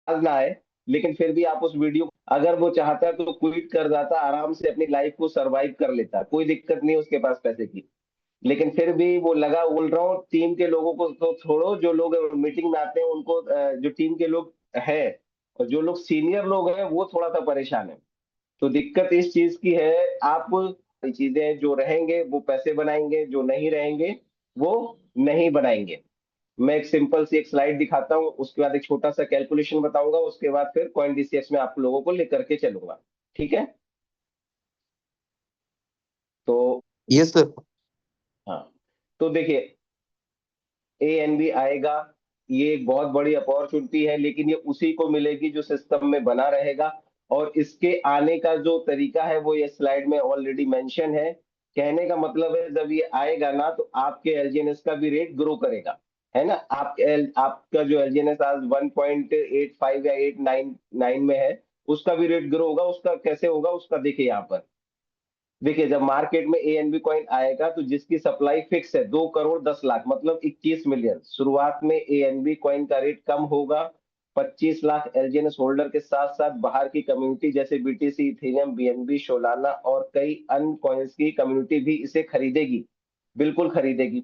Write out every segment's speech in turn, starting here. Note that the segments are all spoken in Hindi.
ना आए, लेकिन फिर भी आप उस वीडियो, अगर वो चाहता तो क्विट कर जाता, आराम से अपनी लाइफ को सरवाइव कर लेता, कोई दिक्कत नहीं उसके पास पैसे की। लेकिन फिर भी वो लगा, बोल रहा हूँ, टीम के लोगों को तो छोड़ो, जो लोग मीटिंग में आते हैं उनको, जो टीम के लोग हैं और जो लोग सीनियर लोग हैं वो थोड़ा सा परेशान है। तो दिक्कत इस चीज की है, आप चीजें जो रहेंगे वो पैसे बनाएंगे, जो नहीं रहेंगे वो नहीं बनाएंगे। मैं एक सिंपल सी एक स्लाइड दिखाता हूँ, उसके बाद एक छोटा सा कैलकुलेशन बताऊंगा, उसके बाद फिर कॉइन डीसीएक्स में आप लोगों को लेकर के चलूंगा। ठीक है। तो यस सर। हाँ, तो देखिए, ANB आएगा, ये एक बहुत बड़ी अपॉर्चुनिटी है, लेकिन ये उसी को मिलेगी जो सिस्टम में बना रहेगा। और इसके आने का जो तरीका है वो ये स्लाइड में ऑलरेडी मेंशन है। कहने का मतलब है, जब ये आएगा ना तो आपके एलजीएनएस का भी रेट ग्रो करेगा, है ना। आपका जो एलजीएनएस आज 1.85 या 899 में है, उसका भी रेट ग्रो होगा। उसका कैसे होगा, उसका देखिए यहाँ पर। देखिए, जब मार्केट में ANB कॉइन आएगा तो जिसकी सप्लाई फिक्स है 2 करोड़ 10 लाख, मतलब 21 मिलियन, शुरुआत में ANB कॉइन का रेट कम होगा। 25 लाख एलजीएनएस होल्डर के साथ साथ बाहर की कम्युनिटी जैसे BTC, इथेरियम, BNB, सोलाना और कई अन्य कॉइन्स की कम्युनिटी भी इसे खरीदेगी, बिल्कुल खरीदेगी।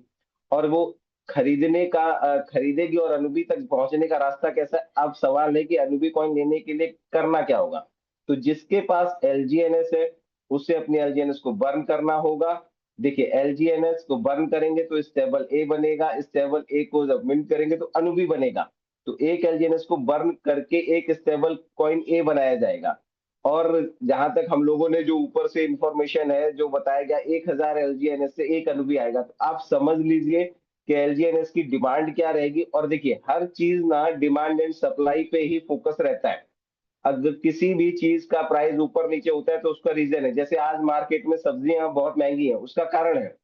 और वो खरीदेगी। और अनुबी तक पहुंचने का रास्ता कैसा है, अब सवाल है कि अनुबी कॉइन लेने के लिए करना क्या होगा। तो जिसके पास LGNS है उसे अपने एलजीएनएस को बर्न करना होगा। देखिए, एलजीएनएस को बर्न करेंगे तो स्टेबल ए बनेगा, स्टेबल ए को जब मिंट करेंगे तो अनु भी बनेगा। तो एक एलजीएनएस को बर्न करके एक स्टेबल कॉइन ए बनाया जाएगा। और जहां तक हम लोगों ने जो ऊपर से इंफॉर्मेशन है जो बताया गया, 1,000 LGNS से एक अनु भी आएगा, तो आप समझ लीजिए कि LGNS की डिमांड क्या रहेगी। और देखिए, हर चीज ना डिमांड एंड सप्लाई पे ही फोकस रहता है। अगर किसी भी चीज का प्राइस ऊपर नीचे होता है तो उसका रीजन है। जैसे आज मार्केट में सब्जियां बहुत महंगी हैं, उसका कारण है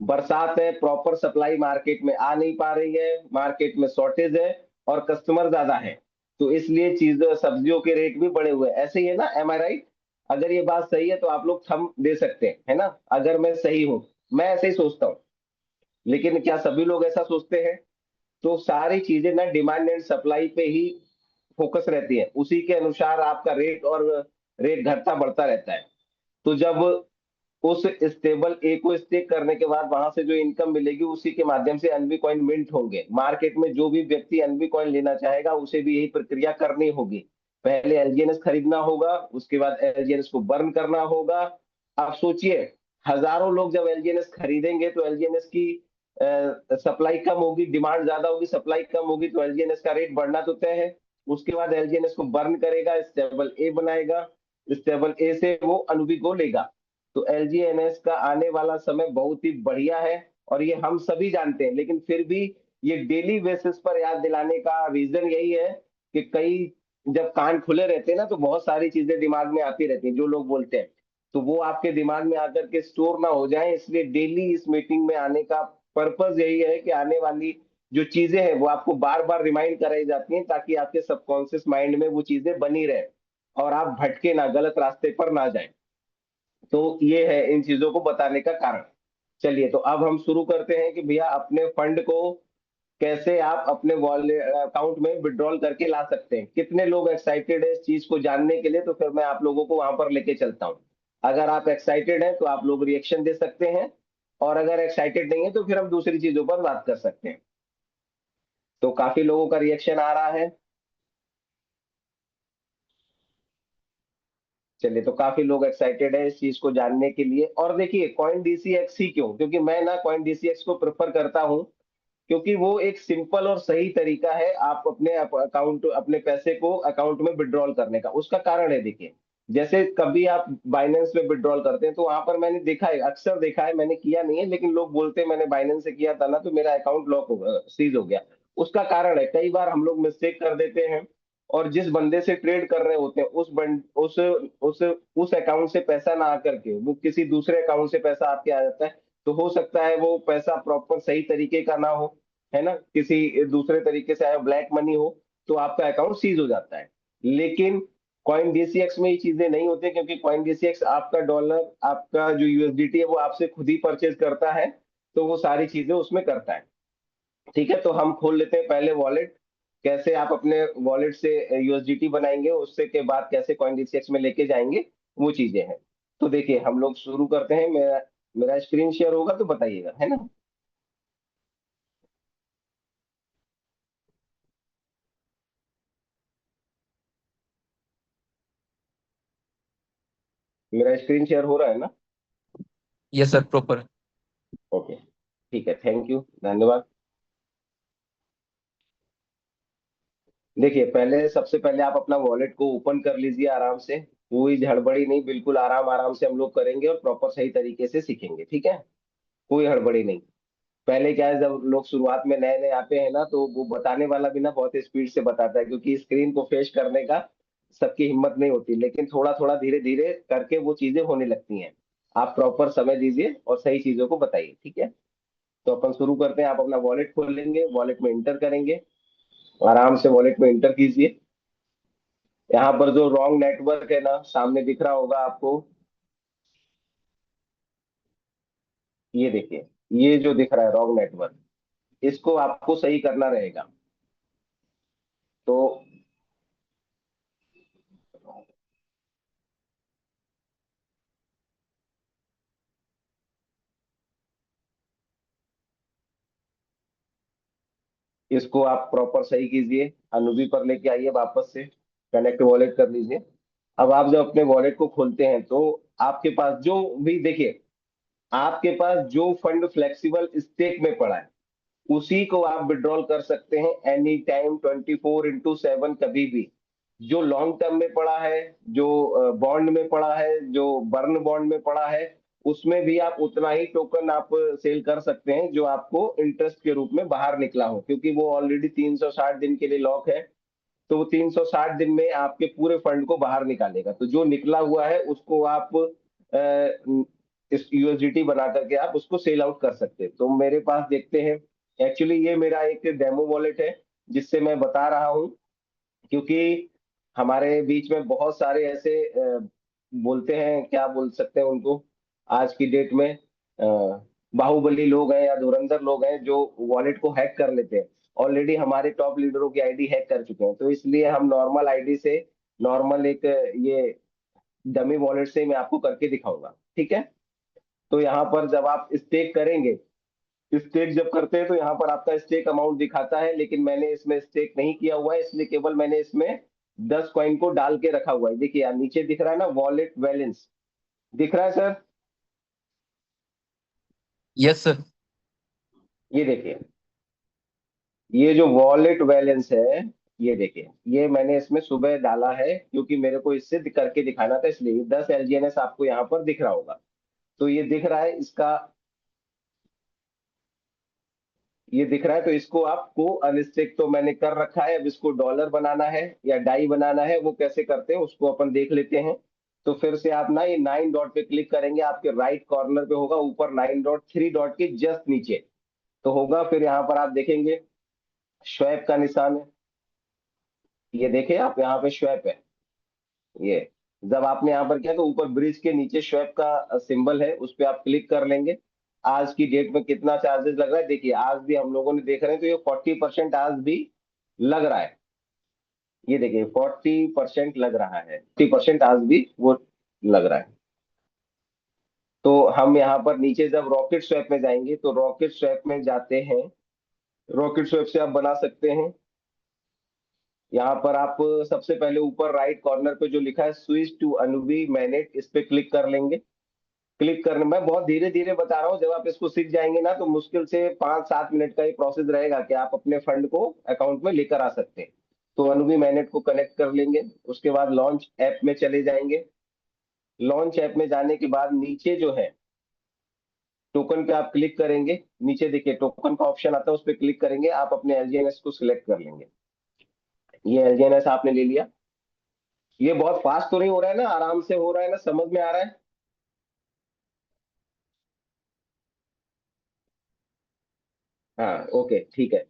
बरसात है, प्रॉपर सप्लाई मार्केट में आ नहीं पा रही है, मार्केट में शॉर्टेज है और कस्टमर ज्यादा है। तो इसलिए चीज सब्जियों के रेट भी बढ़े हुए हैं। ऐसे ही है ना, एम आई राइट? अगर ये बात सही है तो आप लोग थंब दे सकते हैं, है ना, अगर मैं सही हूं। मैं ऐसे ही सोचता हूँ, लेकिन क्या सभी लोग ऐसा सोचते हैं? तो सारी चीजें ना डिमांड एंड सप्लाई पे ही फोकस रहती है, उसी के अनुसार आपका रेट और रेट घटता बढ़ता रहता है। तो जब उस स्टेबल ए को स्टेक करने के बाद वहां से जो इनकम मिलेगी उसी के माध्यम से एनबी कॉइन मिंट होंगे। मार्केट में जो भी व्यक्ति एनबी कॉइन लेना चाहेगा उसे भी यही प्रक्रिया करनी होगी। पहले एलजीएनएस खरीदना होगा, उसके बाद एलजीएनएस को बर्न करना होगा। आप सोचिए, हजारों लोग जब एलजीएनएस खरीदेंगे तो एलजीएनएस की सप्लाई कम होगी, डिमांड ज्यादा होगी, सप्लाई कम होगी, तो एलजीएनएस का रेट बढ़ना तो तय है। उसके बाद एलजीएनएस को बर्न करेगा, स्टेबल ए बनाएगा, स्टेबल ए से वो अनुबी को लेगा। तो एलजीएनएस का आने वाला समय बहुत ही बढ़िया है, और ये हम सभी जानते हैं। लेकिन फिर भी ये डेली बेसिस पर याद दिलाने का रीजन यही है कि कई, जब कान खुले रहते हैं ना तो बहुत सारी चीजें दिमाग में आती रहती हैं जो लोग बोलते हैं, तो वो आपके दिमाग में आकर के स्टोर ना हो जाए, इसलिए डेली इस मीटिंग में आने का पर्पज यही है कि आने वाली जो चीजें हैं वो आपको बार बार रिमाइंड कराई जाती हैं, ताकि आपके सबकॉन्शियस माइंड में वो चीजें बनी रहे और आप भटके ना, गलत रास्ते पर ना जाए। तो ये है इन चीजों को बताने का कारण। चलिए, तो अब हम शुरू करते हैं कि भैया अपने फंड को कैसे आप अपने वॉलेट अकाउंट में विड्रॉल करके ला सकते हैं। कितने लोग एक्साइटेड है इस चीज को जानने के लिए, तो फिर मैं आप लोगों को वहां पर लेके चलता हूँ। अगर आप एक्साइटेड हैं तो आप लोग रिएक्शन दे सकते हैं, और अगर एक्साइटेड नहीं है तो फिर हम दूसरी चीजों पर बात कर सकते हैं। तो काफी लोगों का रिएक्शन आ रहा है। चलिए, तो काफी लोग एक्साइटेड है इस चीज को जानने के लिए। और देखिए, कॉइन डीसीएक्स ही क्यों, क्योंकि मैं ना कॉइन डीसीएक्स को प्रेफर करता हूँ, क्योंकि वो एक सिंपल और सही तरीका है आप अपने अकाउंट, अपने पैसे को अकाउंट में विड्रॉल करने का। उसका कारण है, देखिए, जैसे कभी आप बाइनेंस में विड्रॉल करते हैं तो वहां पर मैंने देखा है, अक्सर देखा है, मैंने किया नहीं है लेकिन लोग बोलते हैं मैंने बाइनेंस से किया था ना तो मेरा अकाउंट लॉक हो गया, सीज हो गया। उसका कारण है, कई बार हम लोग मिस्टेक कर देते हैं, और जिस बंदे से ट्रेड कर रहे होते हैं उस अकाउंट से पैसा ना आकर के वो किसी दूसरे अकाउंट से पैसा आपके आ जाता है। तो हो सकता है वो पैसा प्रॉपर सही तरीके का ना हो, है ना, किसी दूसरे तरीके से आया ब्लैक मनी हो, तो आपका अकाउंट सीज हो जाता है। लेकिन कॉइन डीसीएक्स में ये चीजें नहीं होती, क्योंकि कॉइन डीसीएक्स आपका डॉलर, आपका जो यूएसडीटी है वो आपसे खुद ही परचेज करता है, तो वो सारी चीजें उसमें करता है। ठीक है, तो हम खोल लेते हैं पहले वॉलेट। कैसे आप अपने वॉलेट से यूएसडीटी बनाएंगे, उससे के बाद कैसे कॉइन डीसीएक्स में लेके जाएंगे, वो चीजें हैं। तो देखिए हम लोग शुरू करते हैं। मेरा मेरा स्क्रीन शेयर होगा तो बताइएगा, है ना। मेरा स्क्रीन शेयर हो रहा है ना। Yes sir, proper. ओके, ठीक है, थैंक यू, धन्यवाद। देखिए पहले, सबसे पहले आप अपना वॉलेट को ओपन कर लीजिए आराम से। कोई हड़बड़ी नहीं, बिल्कुल आराम आराम से हम लोग करेंगे और प्रॉपर सही तरीके से सीखेंगे, ठीक है। कोई हड़बड़ी नहीं। पहले क्या है, जब लोग शुरुआत में नए नए आते हैं ना, तो वो बताने वाला भी ना बहुत स्पीड से बताता है, क्योंकि स्क्रीन को फेस करने का सबकी हिम्मत नहीं होती। लेकिन थोड़ा थोड़ा धीरे धीरे करके वो चीजें होने लगती हैं। आप प्रॉपर समय दीजिए और सही चीजों को बताइए, ठीक है। तो अपन शुरू करते हैं। आप अपना वॉलेट खोलेंगे, वॉलेट में इंटर करेंगे, आराम से वॉलेट में इंटर कीजिए। यहाँ पर जो रॉन्ग नेटवर्क है ना, सामने दिख रहा होगा आपको, ये देखिए, ये जो दिख रहा है रॉन्ग नेटवर्क, इसको आपको सही करना रहेगा। तो इसको आप प्रॉपर सही कीजिए, अनुबी पर लेके आइए, वापस से कनेक्ट वॉलेट कर लीजिए। अब आप जब अपने वॉलेट को खोलते हैं तो आपके पास जो भी, देखिए, आपके पास जो फंड फ्लेक्सिबल स्टेक में पड़ा है, उसी को आप विड्रॉल कर सकते हैं एनी टाइम, 24/7, कभी भी। जो लॉन्ग टर्म में पड़ा है, जो बॉन्ड में पड़ा है, जो बर्न बॉन्ड में पड़ा है, उसमें भी आप उतना ही टोकन आप सेल कर सकते हैं जो आपको इंटरेस्ट के रूप में बाहर निकला हो, क्योंकि वो ऑलरेडी 360 दिन के लिए लॉक है। तो वो 360 दिन में आपके पूरे फंड को बाहर निकालेगा। तो जो निकला हुआ है उसको आप इस यूएसडीटी बना करके आप उसको सेल आउट कर सकते हैं। तो मेरे पास देखते हैं, एक्चुअली ये मेरा एक डेमो वॉलेट है जिससे मैं बता रहा हूँ, क्योंकि हमारे बीच में बहुत सारे ऐसे बोलते हैं, क्या बोल सकते हैं उनको, आज की डेट में बाहुबली लोग हैं या धुरंधर लोग हैं जो वॉलेट को हैक कर लेते हैं। ऑलरेडी हमारे टॉप लीडरों की आईडी हैक कर चुके हैं, तो इसलिए हम नॉर्मल आईडी से, नॉर्मल एक ये डमी वॉलेट से मैं आपको करके दिखाऊंगा, ठीक है। तो यहाँ पर जब आप स्टेक करेंगे, स्टेक जब करते हैं तो यहाँ पर आपका स्टेक अमाउंट दिखाता है, लेकिन मैंने इसमें स्टेक नहीं किया हुआ है, इसलिए केवल मैंने इसमें 10 कॉइन को डाल के रखा हुआ है। देखिए यार, नीचे दिख रहा है ना वॉलेट बैलेंस, दिख रहा है सर। Yes sir. ये देखिए, ये जो वॉलेट बैलेंस है, ये देखिए, ये मैंने इसमें सुबह डाला है, क्योंकि मेरे को इससे करके दिखाना था, इसलिए 10 एलजीएनएस आपको यहाँ पर दिख रहा होगा। तो ये दिख रहा है इसका, ये दिख रहा है, तो इसको आपको अनस्टिक तो मैंने कर रखा है। अब इसको डॉलर बनाना है या डाई बनाना है, वो कैसे करते हैं उसको अपन देख लेते हैं। तो फिर से आप ना ये 9 डॉट पे क्लिक करेंगे, आपके राइट कॉर्नर पे होगा ऊपर 9 डॉट, 3 डॉट के जस्ट नीचे तो होगा। फिर यहाँ पर आप देखेंगे स्वैप का निशान है, ये देखे आप, यहाँ पे स्वैप है। ये जब आपने यहाँ पर किया तो ऊपर ब्रिज के नीचे स्वैप का सिंबल है, उस पर आप क्लिक कर लेंगे। आज की डेट में कितना चार्जेस लग रहा है, देखिए आज भी हम लोगों ने देख रहे हैं, तो ये 40% आज भी लग रहा है। ये देखिए 40% लग रहा है, 40% आज भी वो लग रहा है। तो हम यहाँ पर नीचे जब रॉकेट स्वैप में जाएंगे, तो रॉकेट स्वैप में जाते हैं, रॉकेट स्वैप से आप बना सकते हैं। यहाँ पर आप सबसे पहले ऊपर राइट कॉर्नर पे जो लिखा है स्विच टू अनुबी मैनेट, इस पे क्लिक कर लेंगे। क्लिक करने, मैं बहुत धीरे धीरे बता रहा हूँ, जब आप इसको सीख जाएंगे ना तो मुश्किल से 5-7 मिनट का ये प्रोसेस रहेगा कि आप अपने फंड को अकाउंट में लेकर आ सकते हैं। तो अनुबी मैनेट को कनेक्ट कर लेंगे, उसके बाद लॉन्च ऐप में चले जाएंगे। लॉन्च ऐप में जाने के बाद नीचे जो है टोकन पे आप क्लिक करेंगे, नीचे देखिए टोकन का ऑप्शन आता है, उस पर क्लिक करेंगे, आप अपने एलजीएनएस को सिलेक्ट कर लेंगे। ये एलजीएनएस आपने ले लिया। ये बहुत फास्ट तो नहीं हो रहा है ना, आराम से हो रहा है ना, समझ में आ रहा है। हाँ ओके, ठीक है।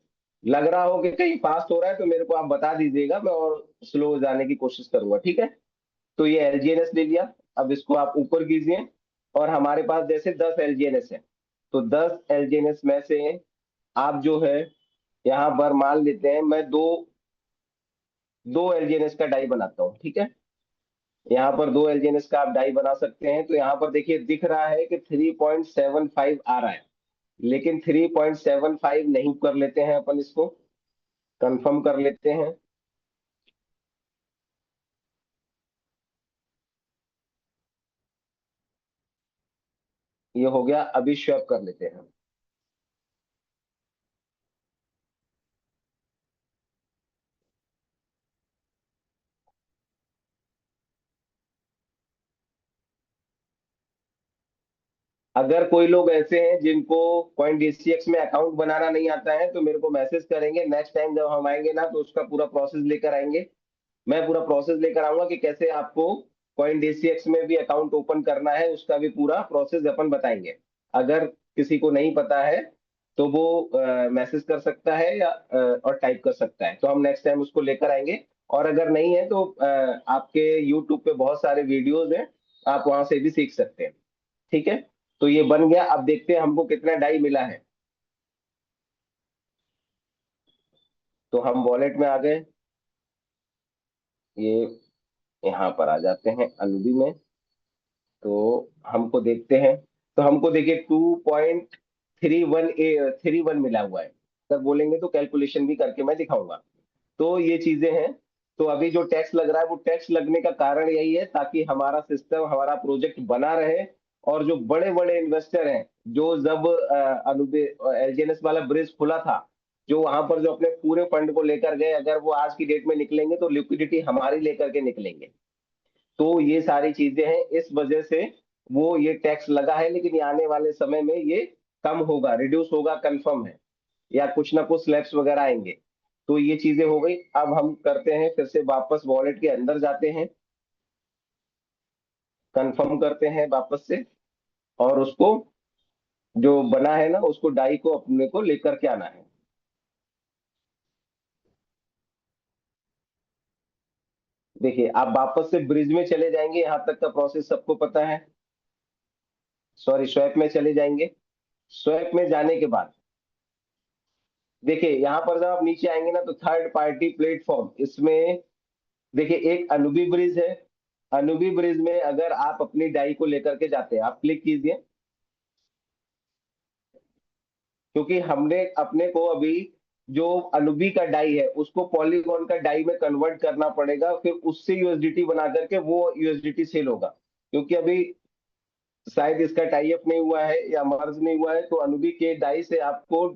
लग रहा हो कि कहीं फास्ट हो रहा है तो मेरे को आप बता दीजिएगा, मैं और स्लो जाने की कोशिश करूंगा, ठीक है। तो ये एलजीएनएस ले लिया। अब इसको आप ऊपर कीजिए, और हमारे पास जैसे 10 एलजीएनएस है, तो 10 एलजीएनएस में से आप जो है, यहाँ पर मान लेते हैं मैं दो दो एलजीएनएस का डाई बनाता हूँ, ठीक है। यहाँ पर दो एलजीएनएस का आप डाई बना सकते हैं। तो यहाँ पर देखिए दिख रहा है कि 3.75 आ रहा है, लेकिन 3.75 नहीं, कर लेते हैं अपन इसको, कंफर्म कर लेते हैं। ये हो गया, अभी स्वैप कर लेते हैं। अगर कोई लोग ऐसे हैं जिनको कॉइन डीसीएक्स में अकाउंट बनाना नहीं आता है, तो मेरे को मैसेज करेंगे, नेक्स्ट टाइम जब हम आएंगे ना तो उसका पूरा प्रोसेस लेकर आएंगे। मैं पूरा प्रोसेस लेकर आऊंगा कि कैसे आपको कॉइन डीसीएक्स में भी अकाउंट ओपन करना है, उसका भी पूरा प्रोसेस अपन बताएंगे। अगर किसी को नहीं पता है तो वो मैसेज कर सकता है या और टाइप कर सकता है, तो हम नेक्स्ट टाइम उसको लेकर आएंगे। और अगर नहीं है तो आपके यूट्यूब पे बहुत सारे वीडियोज हैं, आप वहां से भी सीख सकते हैं, ठीक है। तो ये बन गया। अब देखते हैं हमको कितना डाई मिला है। तो हम वॉलेट में आ गए, ये यहाँ पर आ जाते हैं अनुबी में। तो हमको देखते हैं, तो हमको देखिए 2.31 मिला हुआ है। अगर बोलेंगे तो कैलकुलेशन भी करके मैं दिखाऊंगा। तो ये चीजें हैं। तो अभी जो टैक्स लग रहा है, वो टैक्स लगने का कारण यही है ताकि हमारा सिस्टम, हमारा प्रोजेक्ट बना रहे। और जो बड़े बड़े इन्वेस्टर हैं, जो जब अनुबे एलजीएनएस वाला ब्रिज खुला था, जो वहां पर जो अपने पूरे फंड को लेकर गए, अगर वो आज की डेट में निकलेंगे तो लिक्विडिटी हमारी लेकर के निकलेंगे। तो ये सारी चीजें हैं, इस वजह से वो ये टैक्स लगा है। लेकिन ये आने वाले समय में ये कम होगा, रिड्यूस होगा, कंफर्म है। या कुछ ना कुछ स्लैब्स वगैरह आएंगे। तो ये चीजें हो गई। अब हम करते हैं, फिर से वापस वॉलेट के अंदर जाते हैं, कंफर्म करते हैं वापस से, और उसको जो बना है ना, उसको डाई को अपने को लेकर के आना है। देखिए आप वापस से ब्रिज में चले जाएंगे, यहाँ तक का प्रोसेस सबको पता है। सॉरी, स्वैप में चले जाएंगे। स्वैप में जाने के बाद देखिए यहाँ पर जब आप नीचे आएंगे ना, तो थर्ड पार्टी प्लेटफॉर्म, इसमें देखिए एक अनुबी ब्रिज है। अनुबी ब्रिज में अगर आप अपनी डाई को लेकर के जाते हैं, आप क्लिक कीजिए। क्योंकि हमने अपने को अभी जो अनुबी का डाई है उसको पॉलीगॉन का डाई में कन्वर्ट करना पड़ेगा, फिर उससे यूएसडीटी बना करके वो यूएसडीटी सेल होगा। क्योंकि अभी शायद इसका टाई अप नहीं हुआ है या मर्ज नहीं हुआ है, तो अनुबी के डाई से आपको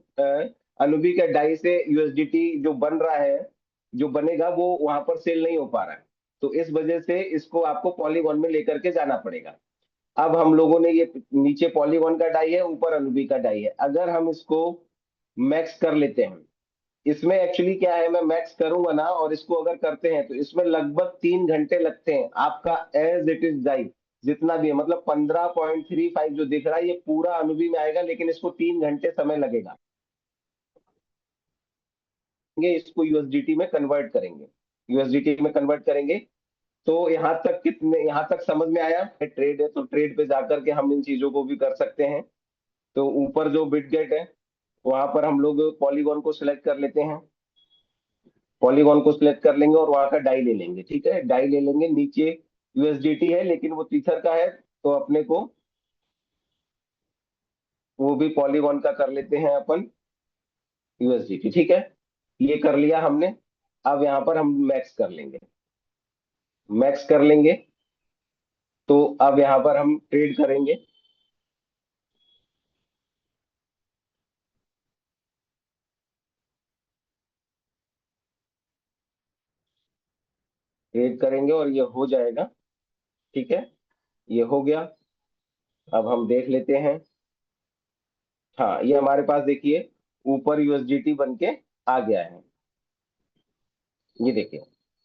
अनुबी के डाई से यूएसडीटी जो बन रहा है, जो बनेगा, वो वहां पर सेल नहीं हो पा रहा है। तो इस वजह से इसको आपको पॉलीगॉन में लेकर के जाना पड़ेगा। अब हम लोगों ने ये नीचे पॉलीगॉन का डाई है, ऊपर अनुबी का डाई है, अगर हम इसको मैक्स कर लेते हैं। इसमें एक्चुअली क्या है, मैं मैक्स करूंगा ना और इसको अगर करते हैं तो इसमें लगभग 3 घंटे लगते हैं आपका एज इट इज डाई जितना भी है, मतलब 15.35 जो दिख रहा है ये पूरा अनुबी में आएगा, लेकिन इसको 3 घंटे समय लगेगा। ये इसको यूएसडीटी में कन्वर्ट करेंगे, यूएसडीटी में कन्वर्ट करेंगे। तो यहाँ तक कितने, यहाँ तक समझ में आया। ट्रेड है तो ट्रेड पे जाकर के हम इन चीजों को भी कर सकते हैं। तो ऊपर जो बिटगेट है, वहां पर हम लोग पॉलीगॉन को सिलेक्ट कर लेते हैं। पॉलीगॉन को सिलेक्ट कर लेंगे और वहां का डाई ले लेंगे, ठीक है, डाई ले लेंगे। नीचे यूएसडीटी है लेकिन वो टीथर का है, तो अपने को वो भी पॉलीगॉन का कर लेते हैं अपन, यूएसडीटी, ठीक है। ये कर लिया हमने। अब यहाँ पर हम मैक्स कर लेंगे, मैक्स कर लेंगे। तो अब यहाँ पर हम ट्रेड करेंगे। ट्रेड करेंगे और ये हो जाएगा, ठीक है। ये हो गया। अब हम देख लेते हैं। हाँ, ये हमारे पास देखिए ऊपर यूएसडीटी बन के आ गया है। ये देखिए,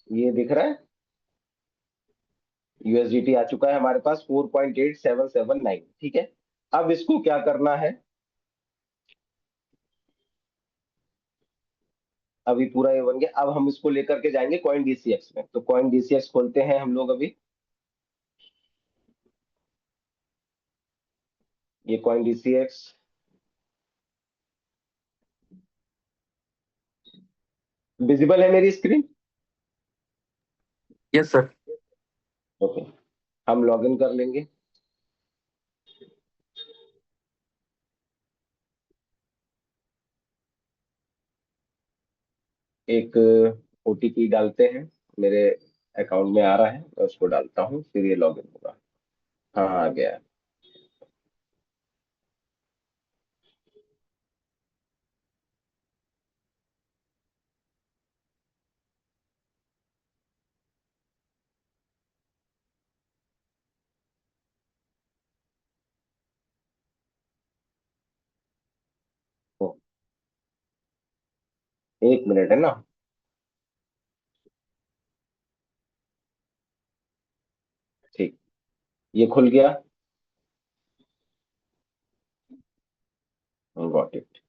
ये दिख रहा है, यूएसडीटी आ चुका है हमारे पास 4.8779, ठीक है। अब इसको क्या करना है, अभी पूरा ये बन गया। अब हम इसको लेकर के जाएंगे कॉइन डीसीएक्स में। तो कॉइन डीसीएक्स खोलते हैं हम लोग अभी। ये कॉइन डीसीएक्स विजिबल है मेरी स्क्रीन। Yes sir. ओके, हम लॉगिन कर लेंगे। एक ओटीपी डालते हैं, मेरे अकाउंट में आ रहा है, मैं उसको डालता हूँ, फिर ये लॉगिन होगा। हाँ, आ गया। ओ, 1 मिनट है ना। ठीक, ये खुल गया। Got it.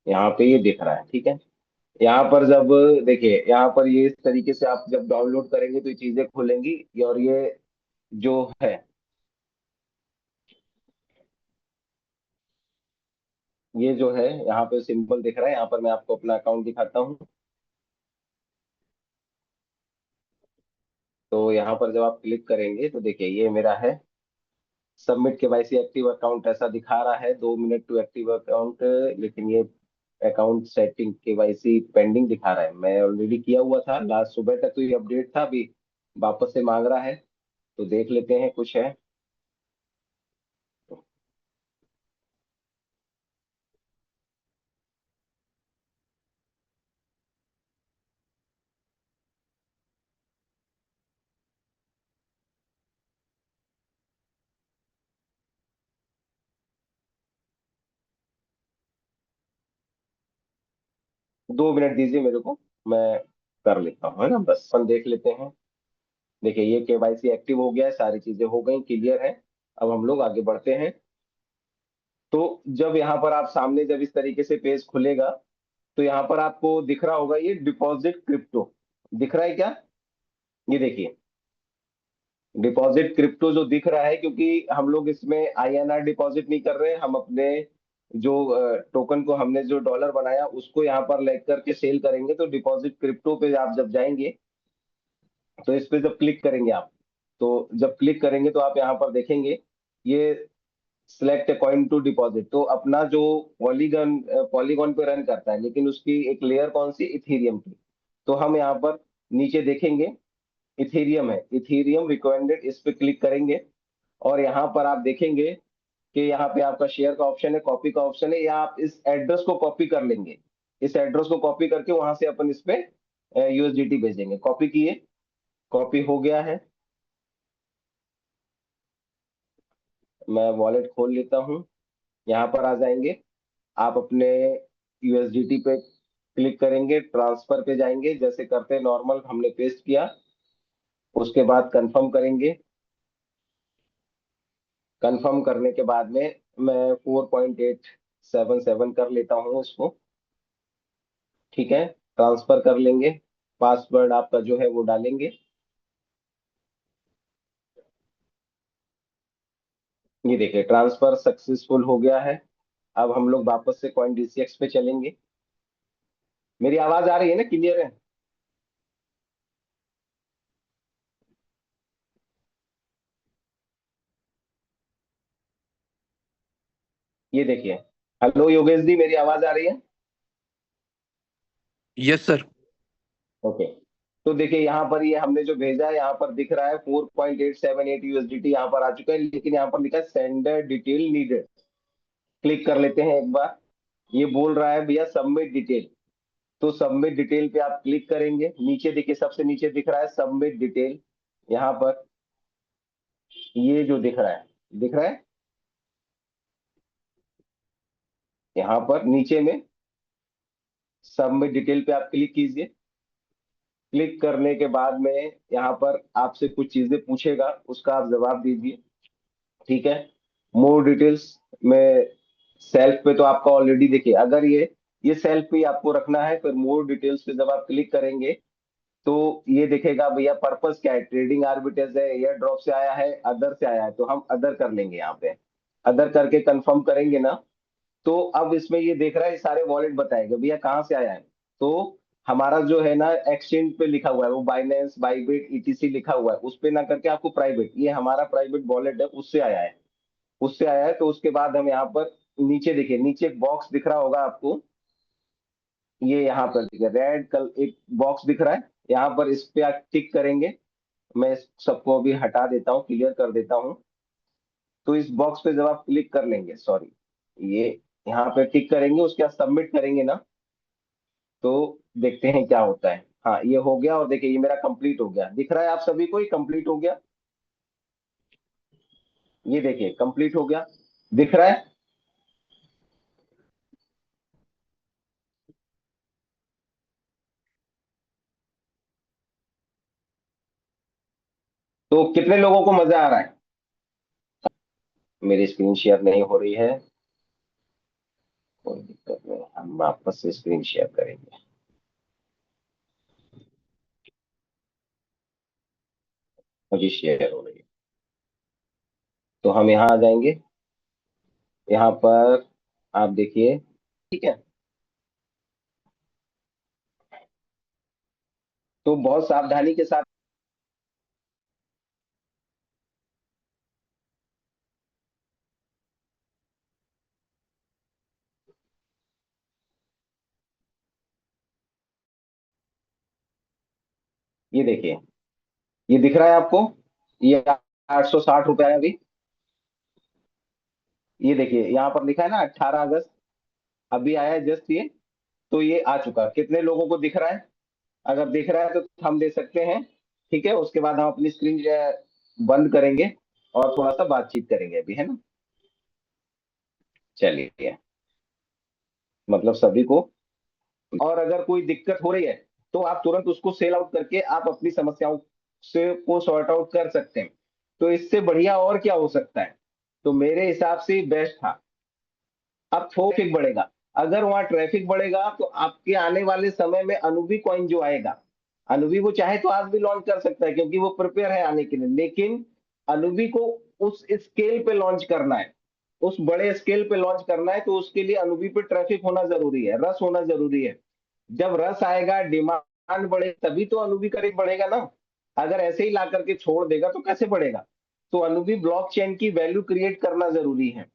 यहाँ पे ये दिख रहा है, ठीक है। यहाँ पर जब देखिए, यहाँ पर ये इस तरीके से आप जब डाउनलोड करेंगे तो ये चीजें खुलेंगी। और ये जो है, ये जो है यहाँ पे सिंबल दिख रहा है, यहाँ पर मैं आपको अपना अकाउंट दिखाता हूँ। तो यहाँ पर जब आप क्लिक करेंगे तो देखिए ये मेरा है, सबमिट केवाईसी एक्टिव अकाउंट ऐसा दिखा रहा है, 2 मिनट टू एक्टिव अकाउंट। लेकिन ये अकाउंट सेटिंग केवाईसी पेंडिंग दिखा रहा है, मैं ऑलरेडी किया हुआ था, लास्ट सुबह तक तो ये अपडेट था, अभी वापस से मांग रहा है। तो देख लेते हैं कुछ है। 2 मिनट दीजिए मेरे को, मैं कर लेता हूँ, है ना, बस अपन देख लेते हैं। देखिए ये केवाईसी एक्टिव हो गया है, सारी चीजें हो गई, क्लियर है। अब हम लोग आगे बढ़ते हैं। तो जब यहाँ पर आप सामने जब इस तरीके से पेज खुलेगा, तो यहाँ पर आपको दिख रहा होगा ये डिपॉजिट क्रिप्टो, दिख रहा है क्या? ये देखिए, डिपॉजिट क्रिप्टो जो दिख रहा है, क्योंकि हम लोग इसमें आईएनआर डिपॉजिट नहीं कर रहे हैं, हम अपने जो टोकन को हमने जो डॉलर बनाया उसको यहाँ पर लेकर करके सेल करेंगे। तो डिपॉजिट क्रिप्टो पे आप जब जाएंगे, तो इस पे जब क्लिक करेंगे आप, तो जब क्लिक करेंगे तो आप यहाँ पर देखेंगे ये सिलेक्ट कॉइन टू डिपॉजिट, तो अपना जो पॉलीगन पॉलीगॉन पे रन करता है, लेकिन उसकी एक लेयर कौन सी, इथेरियम की। तो हम यहाँ पर नीचे देखेंगे, इथेरियम है, इथेरियम रिकमेंडेड, इस पे क्लिक करेंगे। और यहाँ पर आप देखेंगे कि यहाँ पे आपका शेयर का ऑप्शन है, कॉपी का ऑप्शन है, या आप इस एड्रेस को कॉपी कर लेंगे। इस एड्रेस को कॉपी करके वहां से अपन इस पे यूएसडीटी भेजेंगे। कॉपी किए, कॉपी हो गया है। मैं वॉलेट खोल लेता हूँ, यहाँ पर आ जाएंगे, आप अपने यूएसडीटी पे क्लिक करेंगे, ट्रांसफर पे जाएंगे, जैसे करते हैं नॉर्मल, हमने पेस्ट किया, उसके बाद कंफर्म करेंगे। कंफर्म करने के बाद में मैं 4.877 कर लेता हूँ उसको, ठीक है। ट्रांसफर कर लेंगे, पासवर्ड आपका जो है वो डालेंगे। ये देखिए ट्रांसफर सक्सेसफुल हो गया है। अब हम लोग वापस से कॉइन डीसीएक्स पे चलेंगे। मेरी आवाज आ रही है ना, क्लियर है? ये देखिए, हेलो योगेश जी, मेरी आवाज आ रही है? Yes sir. ओके। तो देखिए यहाँ पर ये हमने जो भेजा है, यहाँ पर दिख रहा है 4.878 यूएसडीटी यहाँ पर आ चुका है, लेकिन यहाँ पर लिखा है सेंडर डिटेल नीडेड। क्लिक कर लेते हैं एक बार। ये बोल रहा है भैया सबमिट डिटेल। तो सबमिट डिटेल पे आप क्लिक करेंगे, नीचे देखिए, सबसे नीचे दिख रहा है सबमिट डिटेल। यहाँ पर ये जो दिख रहा है, दिख रहा है यहाँ पर नीचे में सबमिट डिटेल पे आप क्लिक कीजिए। क्लिक करने के बाद में यहाँ पर आपसे कुछ चीजें पूछेगा, उसका आप जवाब दीजिए, ठीक है। मोर डिटेल्स में सेल्फ पे तो आपका ऑलरेडी, देखिए अगर ये सेल्फ पे आपको रखना है, फिर मोर डिटेल्स पे जब आप क्लिक करेंगे तो ये दिखेगा भैया पर्पस क्या है, ट्रेडिंग आर्बिट्रेज है, एयर ड्रॉप से आया है, अदर से आया है, तो हम अदर कर लेंगे। यहाँ पे अदर करके कंफर्म करेंगे ना, तो अब इसमें ये देख रहा है, ये सारे वॉलेट बताएगा भैया कहाँ से आया है। तो हमारा जो है ना एक्सचेंज पे लिखा हुआ है, वो बाइनेंस, बाइबिट, ईटीसी लिखा हुआ है, उस पे ना करके आपको प्राइवेट, ये हमारा प्राइवेट वॉलेट है, उससे आया है, उससे आया है। तो उसके बाद हम यहाँ पर नीचे देखिए, नीचे एक बॉक्स दिख रहा होगा आपको, ये यहाँ पर देखिए रेड कल एक बॉक्स दिख रहा है, यहाँ पर इस पे आप टिक करेंगे। मैं इस सबको अभी हटा देता हूँ, क्लियर कर देता हूँ। तो इस बॉक्स पे जब आप क्लिक कर लेंगे, सॉरी, ये यहाँ पे टिक करेंगे, उसके बाद सबमिट करेंगे ना, तो देखते हैं क्या होता है। हाँ, ये हो गया, और देखिए ये मेरा कंप्लीट हो गया, दिख रहा है आप सभी को, ये कंप्लीट हो गया। ये देखिए कंप्लीट हो गया, दिख रहा है। तो कितने लोगों को मजा आ रहा है? मेरी स्क्रीन शेयर नहीं हो रही है, कोई दिक्कत नहीं, हम वापस से स्क्रीन शेयर करेंगे। अभी शेयर हो रही है, तो हम यहाँ आ जाएंगे, यहाँ पर आप देखिए, ठीक है। तो बहुत सावधानी के साथ, ये देखिए, ये दिख रहा है आपको, ये 860 रुपए है अभी। ये देखिए यहाँ पर लिखा है ना 18 अगस्त, अभी आया है जस्ट ये। तो ये आ चुका, कितने लोगों को दिख रहा है? अगर दिख रहा है तो हम दे सकते हैं, ठीक है। उसके बाद हम अपनी स्क्रीन बंद करेंगे और थोड़ा सा बातचीत करेंगे अभी, है ना। चलिए, मतलब सभी को, और अगर कोई दिक्कत हो रही है तो आप तुरंत उसको सेल आउट करके आप अपनी समस्याओं से को सॉर्ट आउट कर सकते हैं। तो इससे बढ़िया और क्या हो सकता है? तो मेरे हिसाब से बेस्ट था। अब ट्रैफिक बढ़ेगा, अगर वहां ट्रैफिक बढ़ेगा तो आपके आने वाले समय में अनुबी कॉइन जो आएगा, अनुबी वो चाहे तो आज भी लॉन्च कर सकता है क्योंकि वो प्रिपेयर है आने के लिए, लेकिन अनुबी को उस स्केल पे लॉन्च करना है, उस बड़े स्केल पे लॉन्च करना है, तो उसके लिए अनुबी पे ट्रैफिक होना जरूरी है, रस होना जरूरी है। जब रस आएगा, डिमांड बढ़े, तभी तो अनुबी का रेट बढ़ेगा ना। अगर ऐसे ही ला करके छोड़ देगा तो कैसे बढ़ेगा? तो अनुबी ब्लॉकचेन की वैल्यू क्रिएट करना जरूरी है।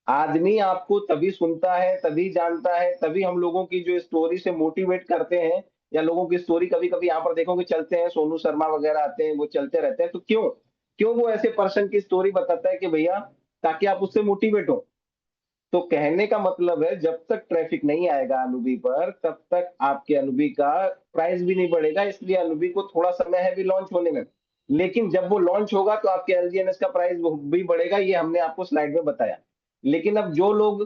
आदमी आपको तभी सुनता है, तभी जानता है, तभी हम लोगों की जो स्टोरी से मोटिवेट करते हैं, या लोगों की स्टोरी कभी कभी यहाँ पर देखोगे चलते हैं, सोनू शर्मा वगैरह आते हैं, वो चलते रहते हैं, तो क्यों? क्यों वो ऐसे पर्सन की स्टोरी बताता है कि भैया, ताकि आप उससे मोटिवेट हो। तो कहने का मतलब है, जब तक ट्रैफिक नहीं आएगा अनुबी पर, तब तक आपके अनुबी का प्राइस भी नहीं बढ़ेगा, इसलिए अनुबी को थोड़ा समय है भी लॉन्च होने में। लेकिन जब वो लॉन्च होगा तो आपके एलजीएनएस का प्राइस भी बढ़ेगा, ये हमने आपको स्लाइड में बताया। लेकिन अब जो लोग